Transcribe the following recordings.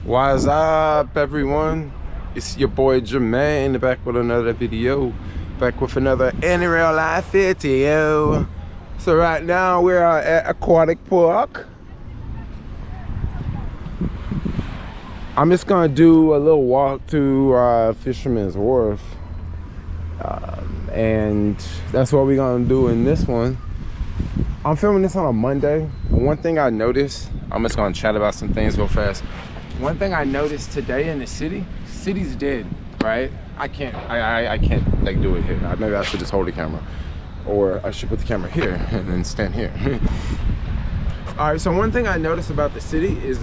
What's up, everyone? It's your boy Jermaine back with another video, back with another in real life video. So right now we're at Aquatic Park. I'm just gonna do a little walk to Fisherman's Wharf, and that's what we're gonna do in this one. I'm filming this on a Monday. One thing I noticed, I'm just gonna chat about some things real fast. One thing I noticed today in the city's dead, right? I can't like do it here. Maybe I should just hold the camera, or I should put the camera here and then stand here. All right, so one thing I noticed about the city is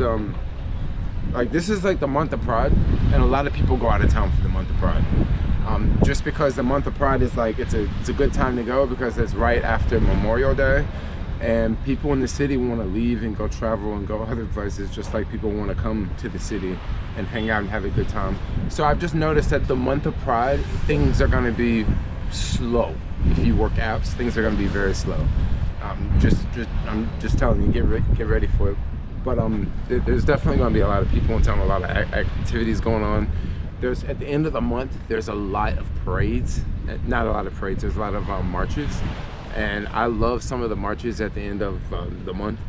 like this is like the month of Pride, and a lot of people go out of town for the month of Pride. Just because the month of Pride is like, it's a good time to go because it's right after Memorial Day, and people in the city want to leave and go travel and go other places, just like people want to come to the city and hang out and have a good time. So I've just noticed that the month of Pride, things are going to be slow. If you work apps, things are going to be very slow. I'm just telling you, get ready for it. But there's definitely going to be a lot of people in town, a lot of activities going on. There's, at the end of the month, there's a lot of parades. Not a lot of parades, there's a lot of marches. And I love some of the marches at the end of the month.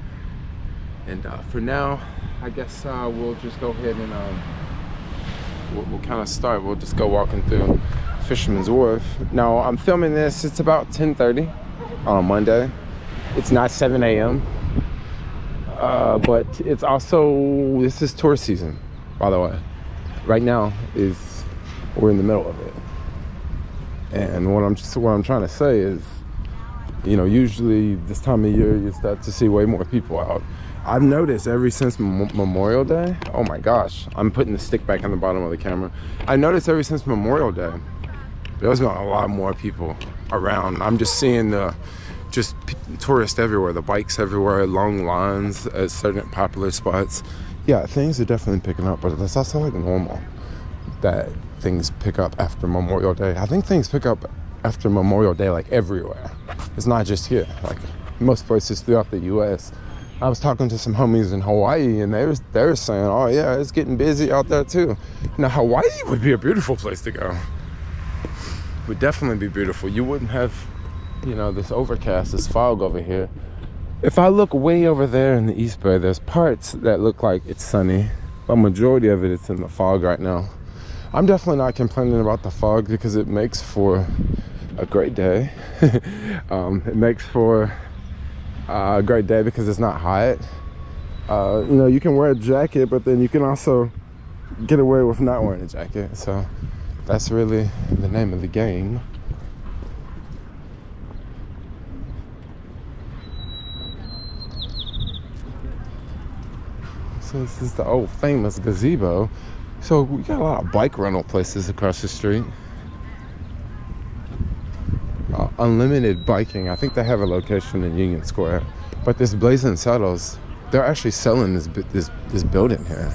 And for now, I guess we'll just go ahead and we'll kind of start. We'll just go walking through Fisherman's Wharf. Now, I'm filming this, it's about 10:30 on a Monday. It's not 7 a.m. But it's also, this is tourist season, by the way. Right now we're in the middle of it, and what I'm trying to say is, you know, usually this time of year you start to see way more people out. I've noticed ever since Memorial Day, oh my gosh, I'm putting the stick back on the bottom of the camera. I noticed ever since Memorial Day there's been a lot more people around. I'm just seeing just tourists everywhere, the bikes everywhere, long lines at certain popular spots. Yeah, things are definitely picking up, but it's also like normal that things pick up after Memorial Day. I think things pick up after Memorial Day like everywhere. It's not just here, like most places throughout the US. I was talking to some homies in Hawaii, and they were saying, oh yeah, it's getting busy out there too. Now Hawaii would be a beautiful place to go. It would definitely be beautiful. You wouldn't have, you know, this overcast, this fog over here. If I look way over there in the East Bay, there's parts that look like it's sunny, but majority of it's in the fog right now. I'm definitely not complaining about the fog because it makes for a great day. It makes for a great day because it's not hot. You know, you can wear a jacket, but then you can also get away with not wearing a jacket. So that's really the name of the game. So this is the old famous gazebo. So we got a lot of bike rental places across the street. Unlimited biking. I think they have a location in Union Square. But this Blazing Saddles, they're actually selling this building here.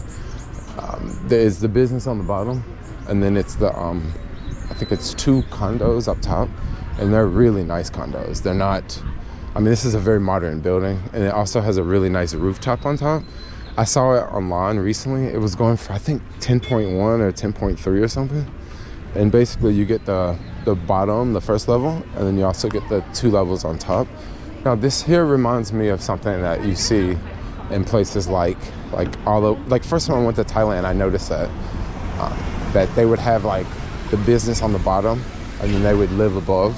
There's the business on the bottom, and then it's the I think it's 2 condos up top, and they're really nice condos. They're not, I mean, this is a very modern building, and it also has a really nice rooftop on top. I saw it online recently. It was going for, I think, 10.1 or 10.3 or something. And basically you get the bottom, the first level, and then you also get the 2 levels on top. Now this here reminds me of something that you see in places like first time I went to Thailand, I noticed that they would have like the business on the bottom, and then they would live above.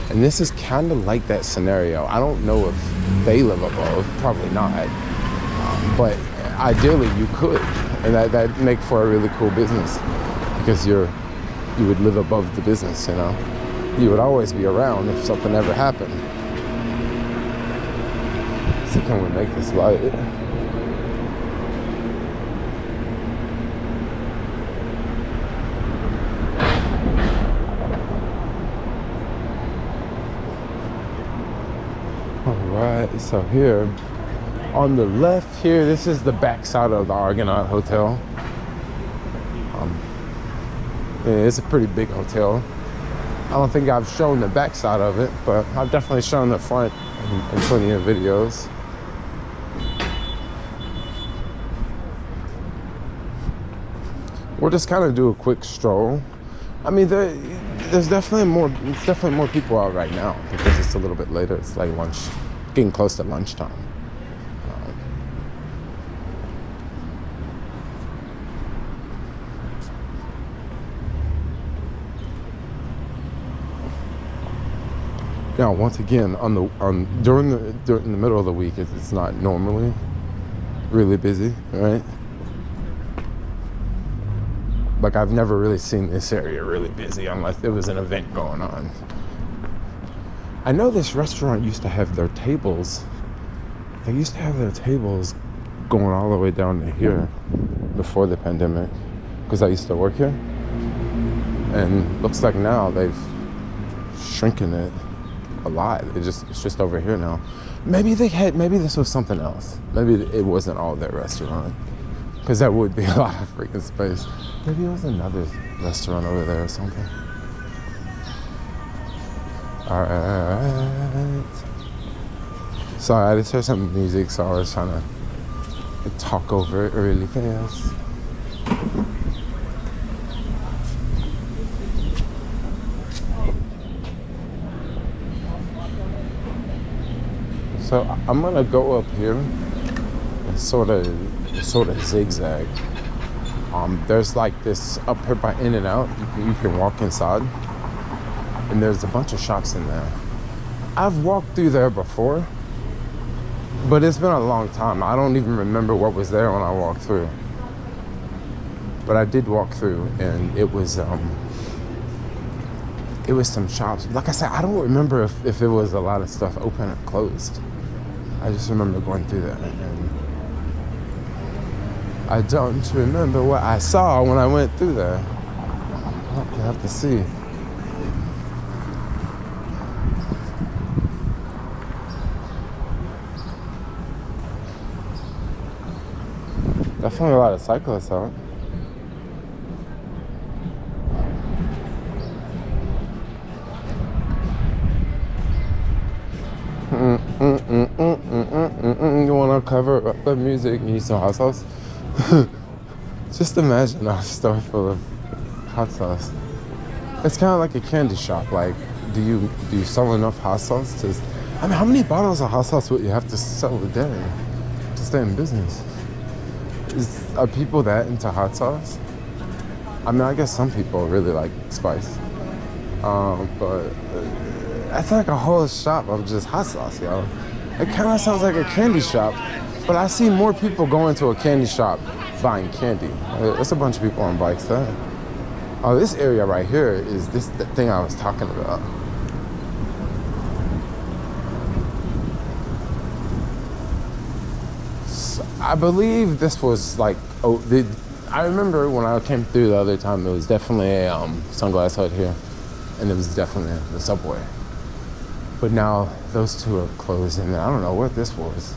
And this is kind of like that scenario. I don't know if they live above, probably not. But ideally you could, and that make for a really cool business, because you would live above the business, you know. You would always be around if something ever happened. So can we make this light? Alright, so here on the left here, this is the back side of the Argonaut Hotel. Yeah, it's a pretty big hotel. I don't think I've shown the back side of it, but I've definitely shown the front in plenty of videos. we'll just kind of do a quick stroll. I mean, there's definitely more. It's definitely more people out right now because it's a little bit later. It's like lunch, getting close to lunchtime. Now, once again, during the middle of the week, it's not normally really busy, right? Like, I've never really seen this area really busy unless there was an event going on. I know this restaurant used to have their tables. They used to have their tables going all the way down to here before the pandemic, because I used to work here. And looks like now they've shrinking it a lot. It's just over here now. Maybe this was something else. Maybe it wasn't all their restaurant, because that would be a lot of freaking space. Maybe it was another restaurant over there or something. All right. Sorry, I just heard some music, so I was trying to talk over it really fast. So I'm gonna go up here and sort of zigzag. There's like this up here by In-N-Out. You can walk inside, and there's a bunch of shops in there. I've walked through there before, but it's been a long time. I don't even remember what was there when I walked through. But I did walk through, and it was some shops. Like I said, I don't remember if it was a lot of stuff open or closed. I just remember going through that, and I don't remember what I saw when I went through there. I'll have to see. Definitely a lot of cyclists out. You want to cover up the music? You need some hot sauce? Just imagine a store full of hot sauce. It's kind of like a candy shop. Like, do you sell enough hot sauce to? I mean, how many bottles of hot sauce would you have to sell a day to stay in business? Are people that into hot sauce? I mean, I guess some people really like spice, but that's like a whole shop of just hot sauce, yo. It kind of sounds like a candy shop, but I see more people going to a candy shop buying candy. There's a bunch of people on bikes there. Oh, this area right here is the thing I was talking about. So I believe this was like, I remember when I came through the other time, it was definitely a Sunglass Hut here, and it was definitely the Subway. But now those two are closed, and I don't know what this was.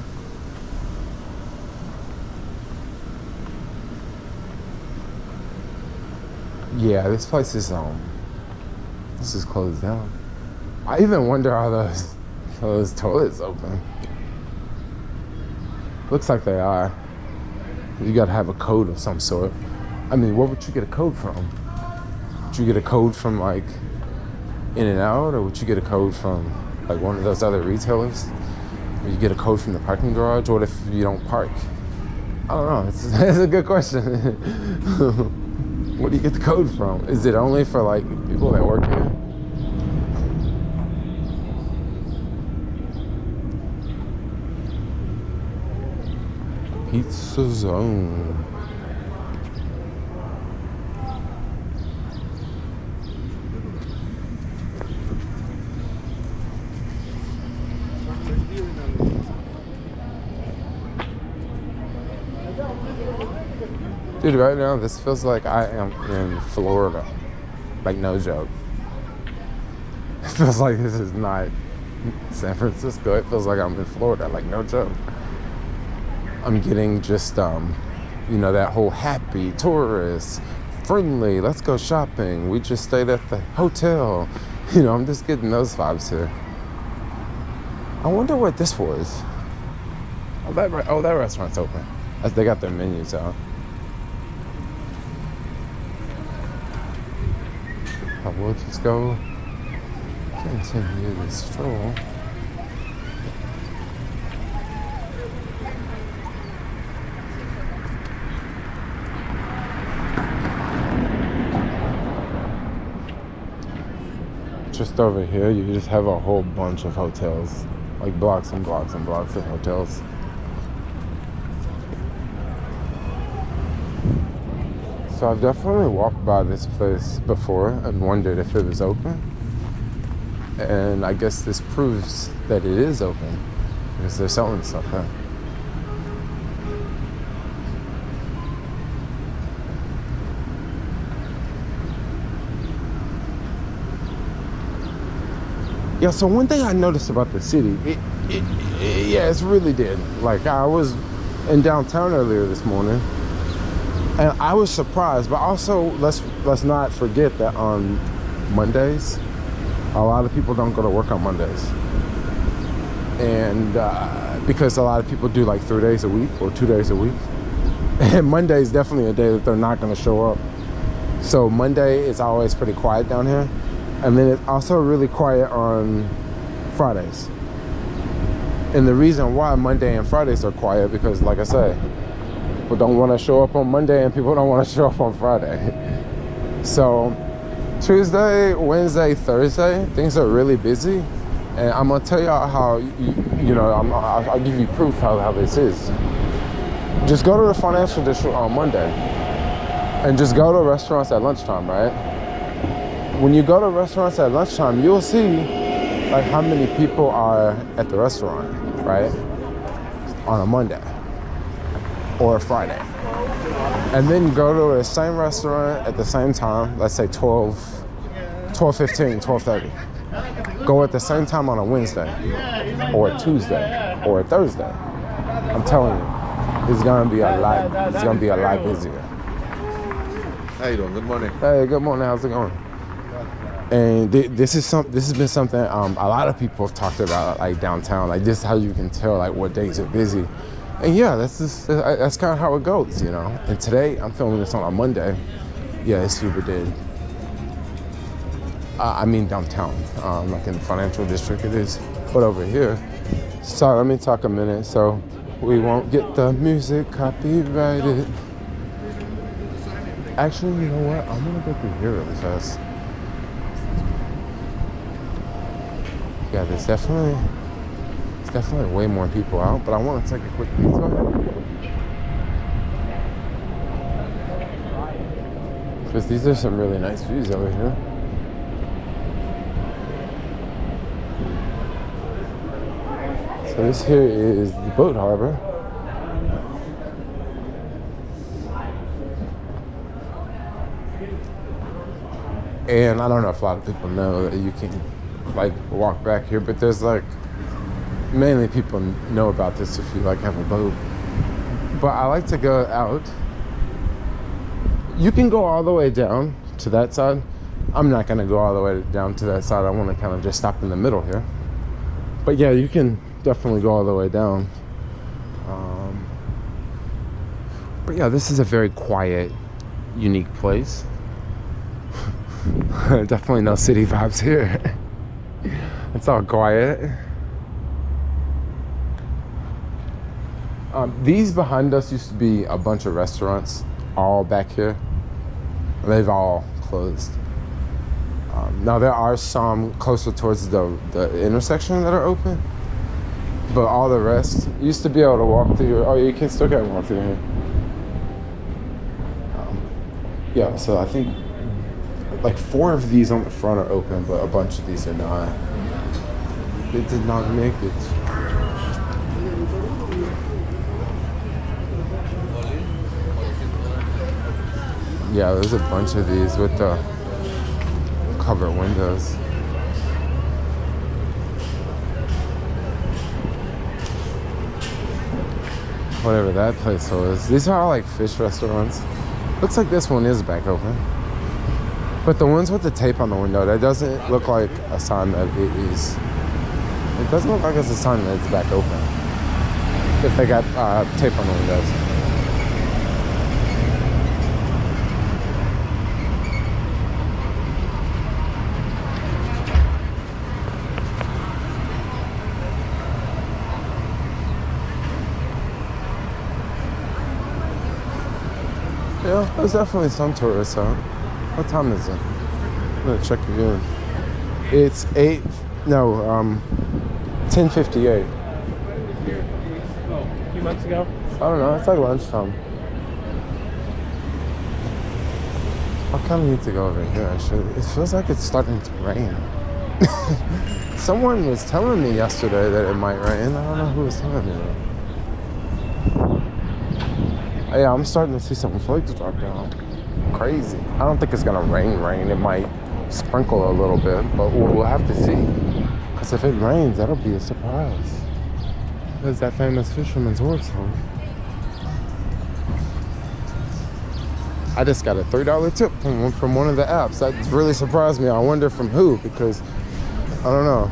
Yeah, this place is this is closed down. I even wonder how those toilets open. Looks like they are. You gotta have a code of some sort. I mean, where would you get a code from? Would you get a code from like In-N-Out, or would you get a code from like one of those other retailers? Or you get a code from the parking garage? What if you don't park? I don't know. It's a good question. Where do you get the code from? Is it only for like people that work here? Pizza Zone. Dude, right now this feels like I am in Florida. Like, no joke. It feels like this is not San Francisco. It feels like I'm in Florida. Like, no joke. I'm getting just, that whole happy, tourist, friendly, let's go shopping. We just stayed at the hotel. I'm just getting those vibes here. I wonder what this was. Oh, that restaurant's open. They got their menus out. I will just go continue the stroll. Just over here, you just have a whole bunch of hotels, like blocks and blocks and blocks of hotels. So I've definitely walked by this place before and wondered if it was open. And I guess this proves that it is open because they're selling stuff here. Yeah, so one thing I noticed about the city, it's really did. Like, I was in downtown earlier this morning, and I was surprised, but also let's not forget that on Mondays, a lot of people don't go to work on Mondays. And because a lot of people do like 3 days a week or 2 days a week. And Monday is definitely a day that they're not gonna show up. So Monday is always pretty quiet down here. And then it's also really quiet on Fridays. And the reason why Monday and Fridays are quiet, because like I said, people don't want to show up on Monday and people don't want to show up on Friday. So Tuesday, Wednesday, Thursday, things are really busy. And I'm going to tell y'all how, I'll give you proof how this is. Just go to the financial district on Monday and just go to restaurants at lunchtime, right? When you go to restaurants at lunchtime, you'll see like how many people are at the restaurant, right? On a Monday or a Friday. And then go to the same restaurant at the same time, let's say 12:15, 12:30. Go at the same time on a Wednesday or a Tuesday or a Thursday. I'm telling you, it's gonna be a lot busier. How you doing? Good morning. Hey, good morning, how's it going? And this has been something a lot of people have talked about, like downtown. Like, this is how you can tell like what days are busy. And yeah, that's kind of how it goes, you know. And today I'm filming this on a Monday. Yeah, it's super dead. I mean downtown, like in the financial district it is. But over here, sorry, let me talk a minute so we won't get the music copyrighted. Actually, you know what? I'm gonna go through here really fast. Yeah, there's definitely way more people out, but I want to take a quick detour because these are some really nice views over here. So this here is the boat harbor. And I don't know if a lot of people know that you can like walk back here, but there's like mainly people know about this if you like have a boat. But I like to go out. You can go all the way down to that side. I'm not gonna go all the way down to that side. I want to kind of just stop in the middle here. But yeah, you can definitely go all the way down. But yeah, this is a very quiet, unique place. Definitely no city vibes here. It's all quiet. These behind us used to be a bunch of restaurants all back here. They've all closed. Now there are some closer towards the intersection that are open, but all the rest used to be able to walk through here. Oh, you can still get walk through here. Yeah, so I think like 4 of these on the front are open, but a bunch of these are not. They did not make it. Yeah, there's a bunch of these with the covered windows. Whatever that place was. These are all like fish restaurants. Looks like this one is back open. But the ones with the tape on the window, that doesn't look like a sign that it is. It doesn't look like it's a sign that it's back open. If they got tape on the windows. Yeah, there's definitely some tourists out. What time is it? I'm gonna check again. It's 10:58. Oh, a few months ago? I don't know, it's like lunchtime. I kind of need to go over here, actually. It feels like it's starting to rain. Someone was telling me yesterday that it might rain. I don't know who was telling me that. Yeah, I'm starting to see some flakes drop down. Crazy. I don't think it's gonna rain. It might sprinkle a little bit, but we'll have to see. Because if it rains, that'll be a surprise. There's that famous Fisherman's Wharf song. I just got a $3 tip from one of the apps. That really surprised me. I wonder from who, because I don't know.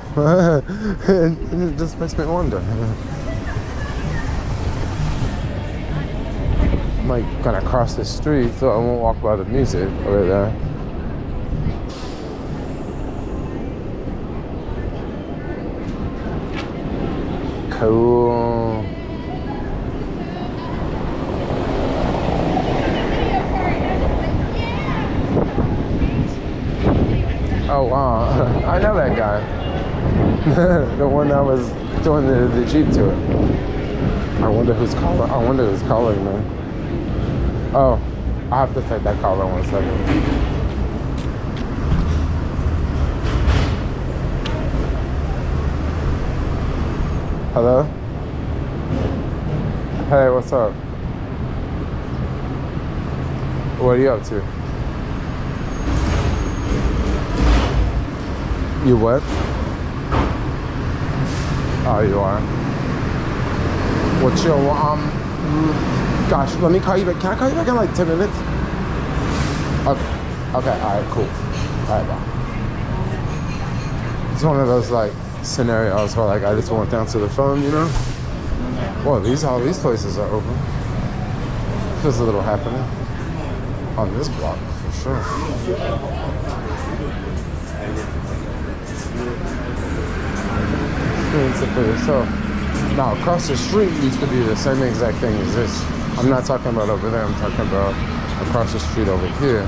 It just makes me wonder. I'm like gonna cross the street so I won't walk by the music over there. Cool. Oh wow, I know that guy. The one that was doing the Jeep tour. I wonder who's calling me. Oh, I have to take that call in 1 second. Hello? Hey, what's up? What are you up to? You what? Oh, you are? What's your, gosh, let me call you back. Can I call you back in like 10 minutes? Okay, all right, cool. All right, bye. It's one of those like scenarios where like I just went down to the phone, you know? Well, all these places are open. Feels a little happening on this block for sure. Experience it for yourself. Now, across the street used to be the same exact thing as this. I'm not talking about over there, I'm talking about across the street over here.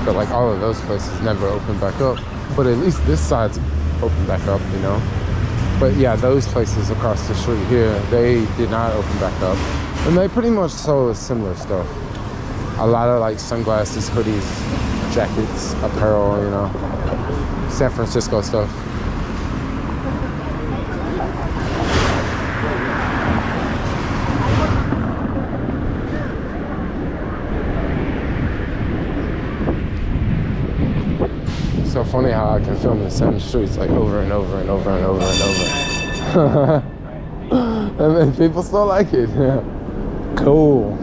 But like all of those places never opened back up. But at least this side's opened back up, you know? But yeah, those places across the street here, they did not open back up. And they pretty much sold similar stuff. A lot of like sunglasses, hoodies, jackets, apparel, you know? San Francisco stuff. So funny how I can film the same streets like over and over and over and over and over. And then people still like it. Yeah. Cool.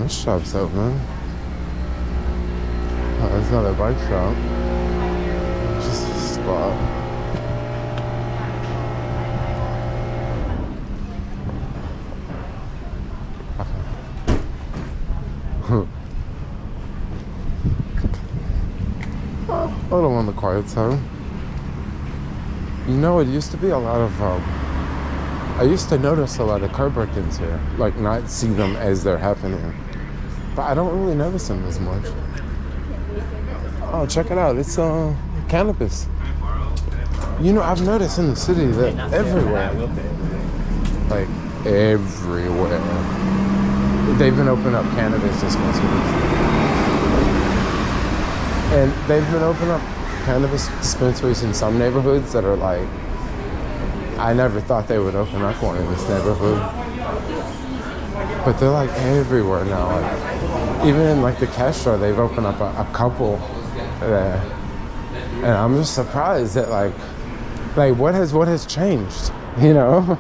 This shop's open. Oh, there's another bike shop. Just a spot. A little on the quiet side. You know, it used to be a lot of, I used to notice a lot of car break-ins here, like not see them as they're happening. But I don't really notice them as much. Oh, check it out, it's cannabis. You know, I've noticed in the city that everywhere, like everywhere, they've been opening up cannabis dispensaries. And they've been opening up cannabis dispensaries in some neighborhoods that are like, I never thought they would open up one in this neighborhood. But they're like everywhere now. Like, even in like the Castro, they've opened up a couple there. And I'm just surprised that like what has changed? You know?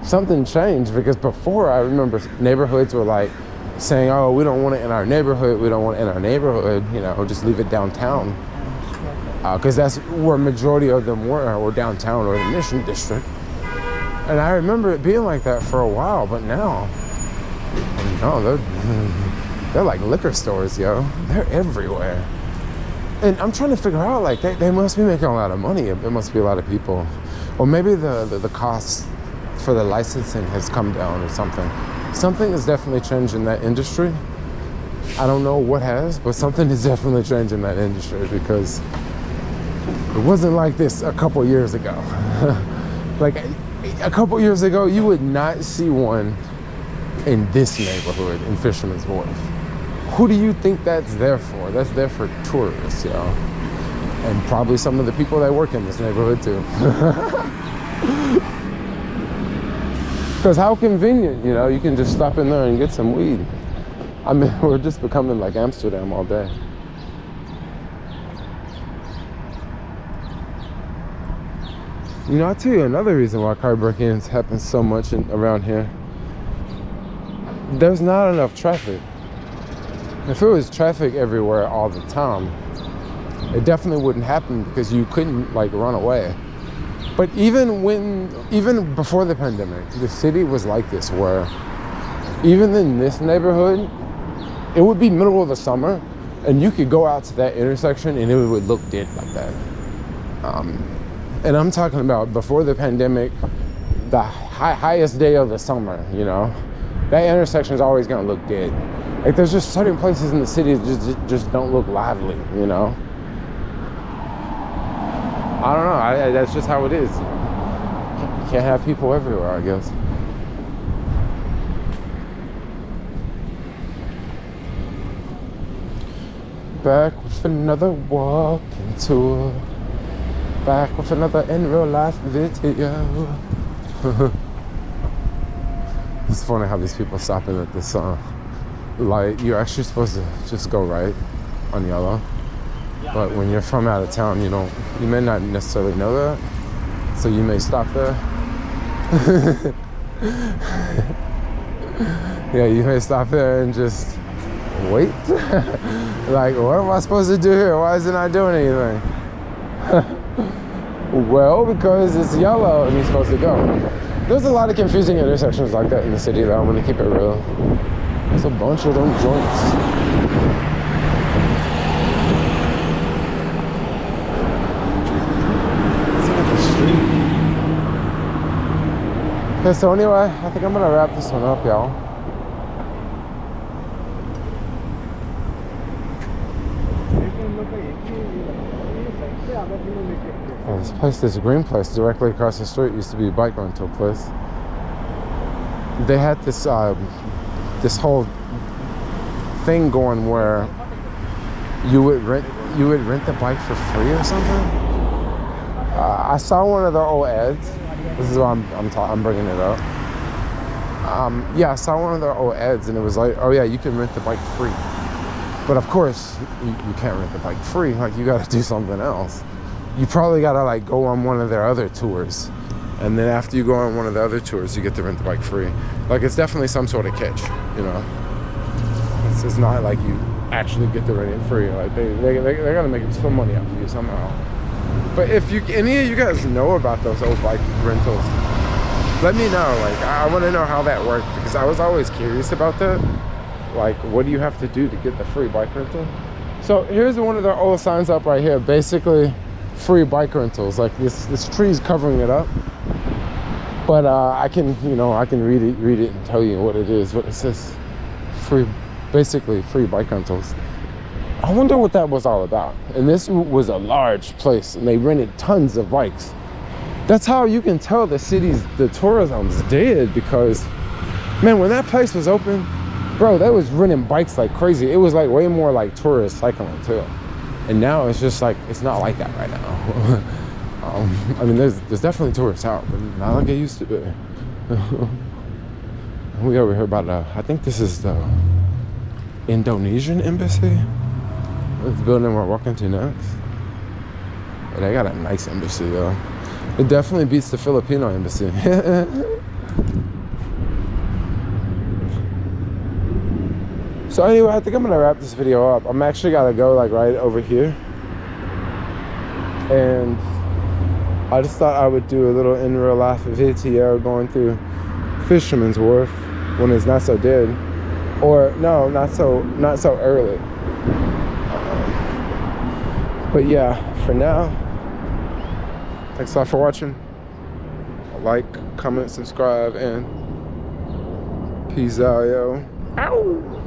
Something changed, because before I remember neighborhoods were like saying, oh, we don't want it in our neighborhood, we don't want it in our neighborhood, you know, just leave it downtown. Because that's where majority of them were, or downtown or the Mission District. And I remember it being like that for a while, but now, no, they're like liquor stores, yo. They're everywhere. And I'm trying to figure out, like, they must be making a lot of money. It must be a lot of people. Or maybe the cost for the licensing has come down or something. Something has definitely changed in that industry. I don't know what has, but something has definitely changed in that industry, because it wasn't like this a couple years ago. Like a couple years ago, you would not see one in this neighborhood in Fisherman's Wharf. Who do you think that's there for? That's there for tourists, yo. And probably some of the people that work in this neighborhood too. Because how convenient, you know, you can just stop in there and get some weed. I mean, we're just becoming like Amsterdam all day. You know, I'll tell you another reason why car break-ins happen so much around here. There's not enough traffic. If it was traffic everywhere all the time, it definitely wouldn't happen, because you couldn't like run away. But even before the pandemic, the city was like this, where even in this neighborhood, it would be middle of the summer and you could go out to that intersection and it would look dead like that. And I'm talking about before the pandemic, the highest day of the summer, you know, that intersection is always gonna look dead. Like, there's just certain places in the city that just don't look lively, you know? I don't know, that's just how it is. You can't have people everywhere, I guess. Back with another walking tour. Back with another in real life video. It's funny how these people stopping at this light. You're actually supposed to just go right on yellow. But when you're from out of town, you may not necessarily know that. So you may stop there. Yeah, you may stop there and just wait. Like, what am I supposed to do here? Why is it not doing anything? Well, because it's yellow and you're supposed to go. There's a lot of confusing intersections like that in the city, though. I'm gonna keep it real. There's a bunch of them joints. Okay, so anyway, I think I'm gonna wrap this one up, y'all. This place, this green place directly across the street, used to be a bike rental place. They had this this whole thing going where you would rent the bike for free or something. I saw one of their old ads. This is why I'm bringing it up. Yeah, I saw one of their old ads and it was like, oh yeah, you can rent the bike free. But of course, you can't rent the bike free. Like, you gotta do something else. You probably gotta like go on one of their other tours. And then after you go on one of the other tours, you get to rent the bike free. Like, it's definitely some sort of catch, you know? It's not like you actually get to rent it free. Like, they're gonna make some money off of you somehow. But if any of you guys know about those old bike rentals, let me know. Like, I want to know how that worked, because I was always curious about that. Like, what do you have to do to get the free bike rental? So here's one of their old signs up right here. Basically, free bike rentals. Like, this tree's covering it up, but I can read it and tell you what it is. What it says, basically free bike rentals. I wonder what that was all about. And this was a large place, and they rented tons of bikes. That's how you can tell the tourism's dead, because, man, when that place was open, bro, they was renting bikes like crazy. It was like way more like tourist cycling too. And now it's just like, it's not like that right now. I mean, there's definitely tourists out, but not like it used to be. We over here about, I think this is the Indonesian embassy. This building we're walking to next. But they got a nice embassy though. It definitely beats the Filipino embassy. So anyway, I think I'm gonna wrap this video up. I'm actually gotta go like right over here. And I just thought I would do a little in real life video going through Fisherman's Wharf when it's not so dead. Or no, not so early. But yeah, for now, thanks a lot for watching. Like, comment, subscribe, and peace out, yo. Ow!